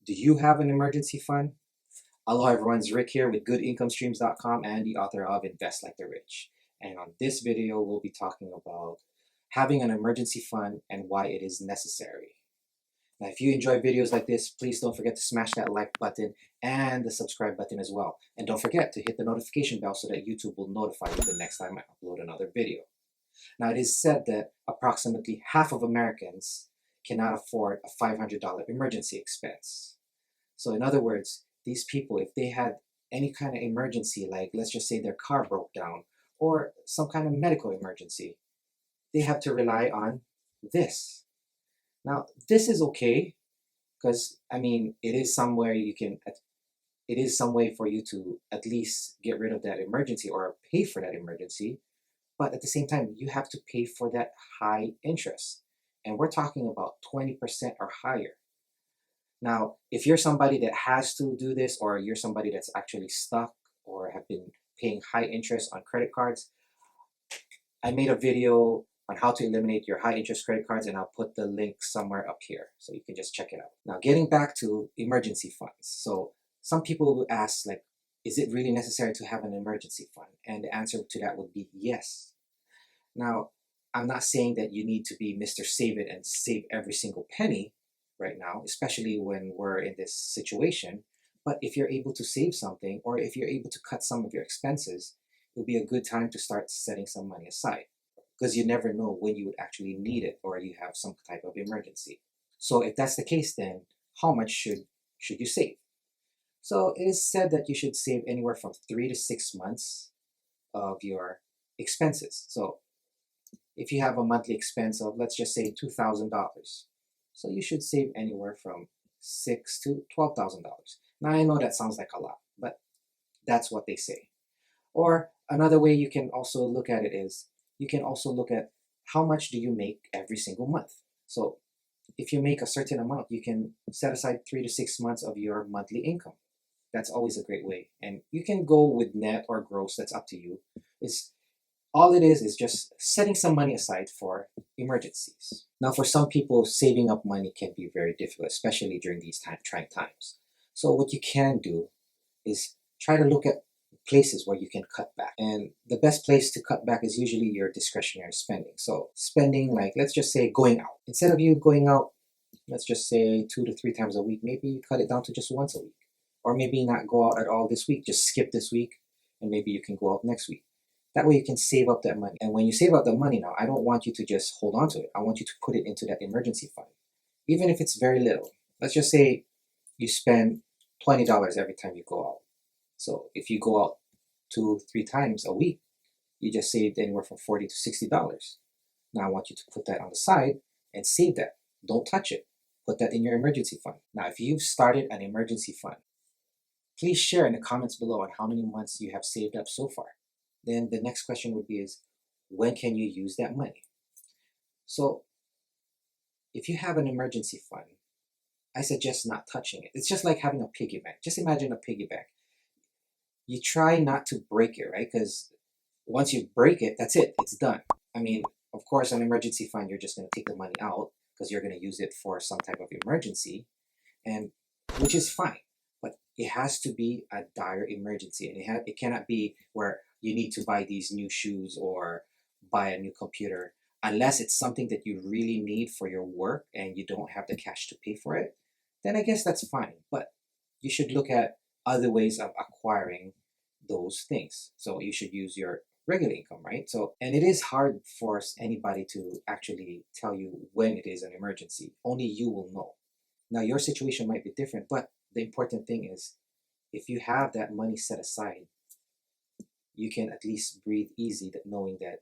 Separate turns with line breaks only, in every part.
Do you have an emergency fund? Aloha everyone, it's Rick here with goodincomestreams.com and the author of Invest Like the Rich. And on this video, we'll be talking about having an emergency fund and why it is necessary. Now, if you enjoy videos like this, please don't forget to smash that like button and the subscribe button as well. And don't forget to hit the notification bell so that YouTube will notify you the next time I upload another video. Now, it is said that approximately half of Americans cannot afford a $500 emergency expense. So in other words, these people, if they had any kind of emergency, like let's just say their car broke down or some kind of medical emergency, they have to rely on this. Now, this is okay because it is somewhere it is some way for you to at least get rid of that emergency or pay for that emergency. But at the same time, you have to pay for that high interest. And we're talking about 20% or higher. Now, if you're somebody that has to do this, or you're somebody that's actually stuck or have been paying high interest on credit cards, I made a video on how to eliminate your high interest credit cards, and I'll put the link somewhere up here so you can just check it out. Now, getting back to emergency funds. So some people will ask, like, is it really necessary to have an emergency fund? And the answer to that would be yes. Now, I'm not saying that you need to be Mr. Save It and save every single penny right now, especially when we're in this situation. But if you're able to save something, or if you're able to cut some of your expenses, it will be a good time to start setting some money aside, because you never know when you would actually need it or you have some type of emergency. So if that's the case, then how much should you save? So it is said that you should save anywhere from 3 to 6 months of your expenses. So if you have a monthly expense of, let's just say, $2,000, so you should save anywhere from $6,000 to $12,000. Now, I know that sounds like a lot, but that's what they say. Or another way you can also look at it is, you can also look at how much do you make every single month. So if you make a certain amount, you can set aside 3 to 6 months of your monthly income. That's always a great way. And you can go with net or gross, that's up to you. All it is just setting some money aside for emergencies. Now, for some people, saving up money can be very difficult, especially during these trying times. So what you can do is try to look at places where you can cut back. And the best place to cut back is usually your discretionary spending. So spending, like, let's just say going out. Instead of you going out, let's just say 2 to 3 times a week, maybe you cut it down to just once a week. Or maybe not go out at all this week, just skip this week, and maybe you can go out next week. That way you can save up that money. And when you save up the money now, I don't want you to just hold on to it. I want you to put it into that emergency fund. Even if it's very little. Let's just say you spend $20 every time you go out. So if you go out 2, 3 times a week, you just saved anywhere from $40 to $60. Now I want you to put that on the side and save that. Don't touch it. Put that in your emergency fund. Now, if you've started an emergency fund, please share in the comments below on how many months you have saved up so far. Then the next question would be is, when can you use that money? So if you have an emergency fund, I suggest not touching it. It's just like having a piggy bank. Just imagine a piggy bank. You try not to break it, right? Because once you break it, that's it. It's done. Of course, an emergency fund, you're just going to take the money out because you're going to use it for some type of emergency, and which is fine. But it has to be a dire emergency, and it cannot be where you need to buy these new shoes or buy a new computer, unless it's something that you really need for your work and you don't have the cash to pay for it. Then I guess that's fine. But you should look at other ways of acquiring those things. So you should use your regular income, right? And it is hard for anybody to actually tell you when it is an emergency. Only you will know. Now, your situation might be different, but the important thing is, if you have that money set aside, you can at least breathe easy, that knowing that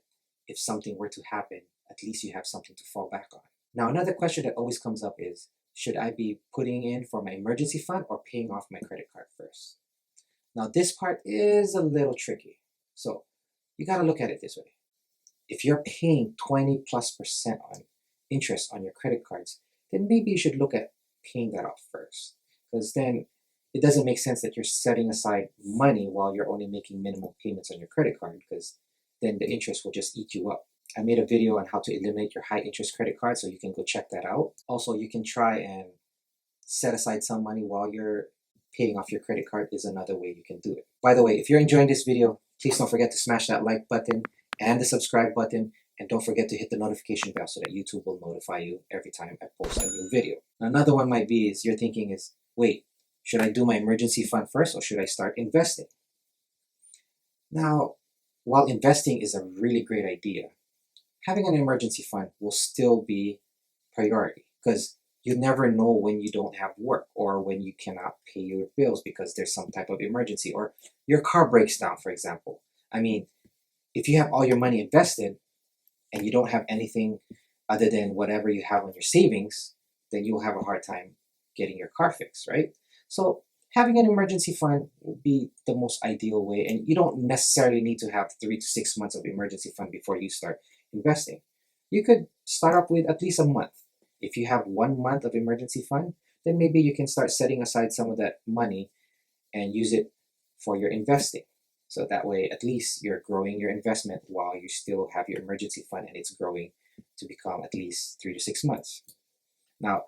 if something were to happen, at least you have something to fall back on. Now, another question that always comes up is, should I be putting in for my emergency fund or paying off my credit card first? Now, this part is a little tricky. So you got to look at it this way. If you're paying 20+% on interest on your credit cards, then maybe you should look at paying that off first. Because then it doesn't make sense that you're setting aside money while you're only making minimal payments on your credit card, because then the interest will just eat you up. I made a video on how to eliminate your high interest credit card, so you can go check that out. Also, you can try and set aside some money while you're paying off your credit card is another way you can do it. By the way, if you're enjoying this video, please don't forget to smash that like button and the subscribe button, and don't forget to hit the notification bell so that YouTube will notify you every time I post a new video. Another one might be is you're thinking is, wait, should I do my emergency fund first or should I start investing? Now, while investing is a really great idea, having an emergency fund will still be priority because you never know when you don't have work or when you cannot pay your bills because there's some type of emergency or your car breaks down, for example. I mean, if you have all your money invested and you don't have anything other than whatever you have on your savings, then you'll have a hard time getting your car fixed, right? So having an emergency fund would be the most ideal way, and you don't necessarily need to have 3 to 6 months of emergency fund before you start investing. You could start up with at least a month. If you have 1 month of emergency fund, then maybe you can start setting aside some of that money and use it for your investing. So that way, at least you're growing your investment while you still have your emergency fund and it's growing to become at least 3 to 6 months. Now,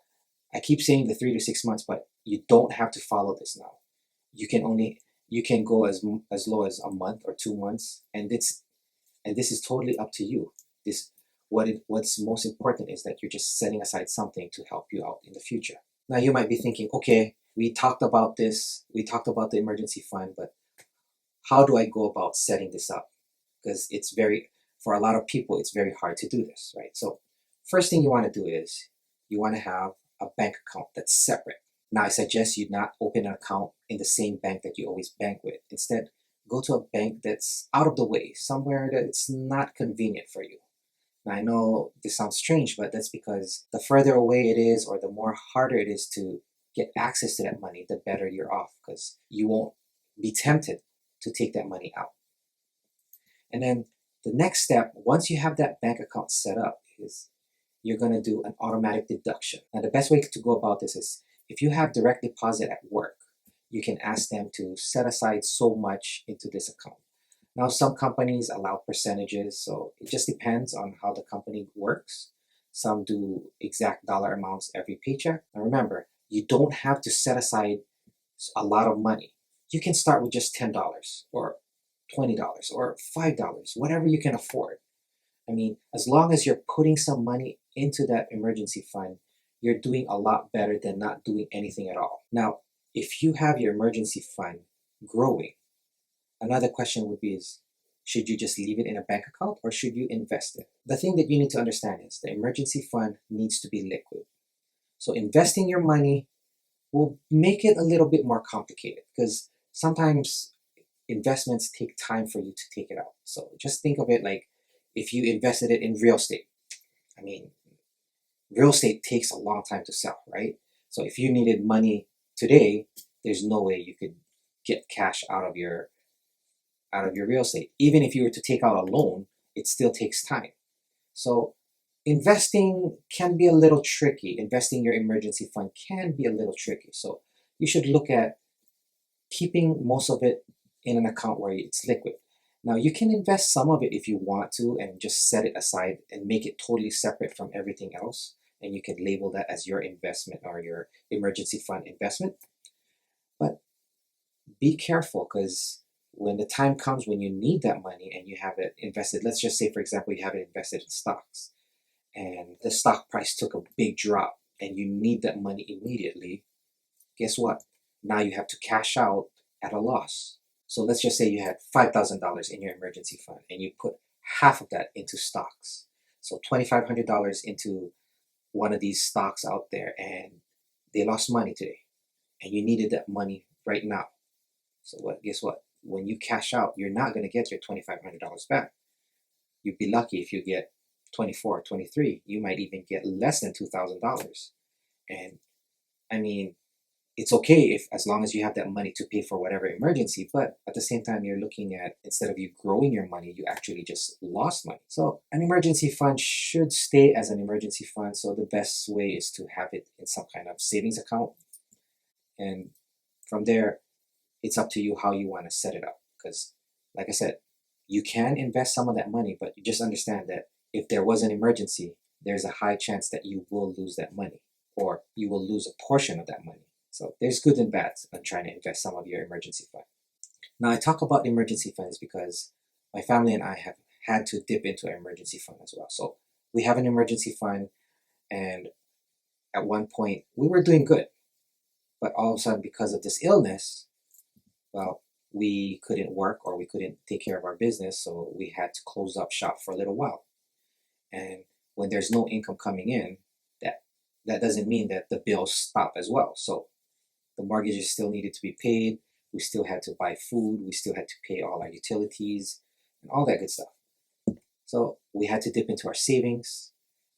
I keep saying the 3 to 6 months, but you don't have to follow this now. You can go as low as a month or 2 months, and this is totally up to you. What's most important is that you're just setting aside something to help you out in the future. Now you might be thinking, okay, we talked about this, we talked about the emergency fund, but how do I go about setting this up? Because for a lot of people, it's very hard to do this, right? So first thing you want to do is you want to have a bank account that's separate. Now I suggest you not open an account in the same bank that you always bank with. Instead, go to a bank that's out of the way, somewhere that it's not convenient for you. Now, I know this sounds strange, but that's because the further away it is or the more harder it is to get access to that money, the better you're off because you won't be tempted to take that money out. And then the next step, once you have that bank account set up, is you're going to do an automatic deduction. Now, the best way to go about this is if you have direct deposit at work, you can ask them to set aside so much into this account. Now, some companies allow percentages, so it just depends on how the company works. Some do exact dollar amounts every paycheck. Now, remember, you don't have to set aside a lot of money. You can start with just $10 or $20 or $5, whatever you can afford. I mean, as long as you're putting some money into that emergency fund, you're doing a lot better than not doing anything at all. Now, if you have your emergency fund growing, another question would be is, should you just leave it in a bank account or should you invest it? The thing that you need to understand is the emergency fund needs to be liquid. So investing your money will make it a little bit more complicated because sometimes investments take time for you to take it out. So just think of it like if you invested it in real estate. I mean, real estate takes a long time to sell, right? So if you needed money today, there's no way you could get cash out of your real estate. Even if you were to take out a loan, it still takes time. So investing can be a little tricky. Investing your emergency fund can be a little tricky. So you should look at keeping most of it in an account where it's liquid. Now you can invest some of it if you want to and just set it aside and make it totally separate from everything else. And you can label that as your investment or your emergency fund investment. But be careful because when the time comes when you need that money and you have it invested, let's just say, for example, you have it invested in stocks and the stock price took a big drop and you need that money immediately, guess what? Now you have to cash out at a loss. So let's just say you had $5,000 in your emergency fund and you put half of that into stocks. So $2,500 into one of these stocks out there and they lost money today and you needed that money right now. So guess what? When you cash out, you're not going to get your $2,500 back. You'd be lucky if you get 24, 23. You might even get less than $2,000. And I mean, it's okay if as long as you have that money to pay for whatever emergency, but at the same time, you're looking at instead of you growing your money, you actually just lost money. So an emergency fund should stay as an emergency fund. So the best way is to have it in some kind of savings account. And from there, it's up to you how you want to set it up. Because like I said, you can invest some of that money, but you just understand that if there was an emergency, there's a high chance that you will lose that money. or you will lose a portion of that money. So there's good and bad on trying to invest some of your emergency fund. Now I talk about emergency funds because my family and I have had to dip into an emergency fund as well. So we have an emergency fund, and at one point we were doing good, but all of a sudden because of this illness, well, we couldn't work or we couldn't take care of our business, so we had to close up shop for a little while. And when there's no income coming in, that doesn't mean that the bills stop as well. So the mortgages still needed to be paid. We still had to buy food. We still had to pay all our utilities and all that good stuff. So we had to dip into our savings,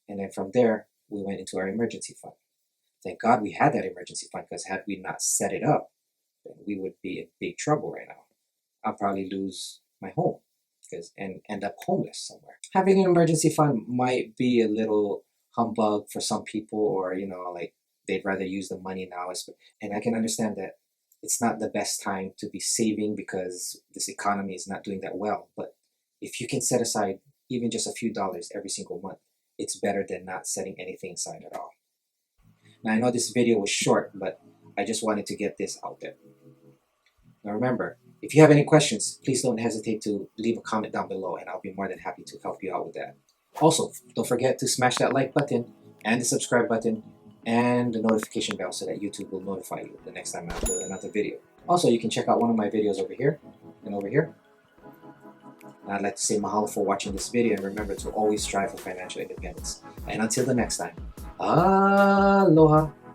and then from there we went into our emergency fund. Thank God we had that emergency fund, because had we not set it up, then we would be in big trouble right now. I'll probably lose my home and end up homeless somewhere. Having an emergency fund might be a little humbug for some people, or like they'd rather use the money now. And I can understand that it's not the best time to be saving because this economy is not doing that well. But if you can set aside even just a few dollars every single month, it's better than not setting anything aside at all. Now I know this video was short, but I just wanted to get this out there. Now remember, if you have any questions, please don't hesitate to leave a comment down below, and I'll be more than happy to help you out with that. Also, don't forget to smash that like button and the subscribe button and the notification bell so that YouTube will notify you the next time I upload another video. Also, you can check out one of my videos over here and over here. And I'd like to say mahalo for watching this video, and remember to always strive for financial independence. And until the next time, aloha!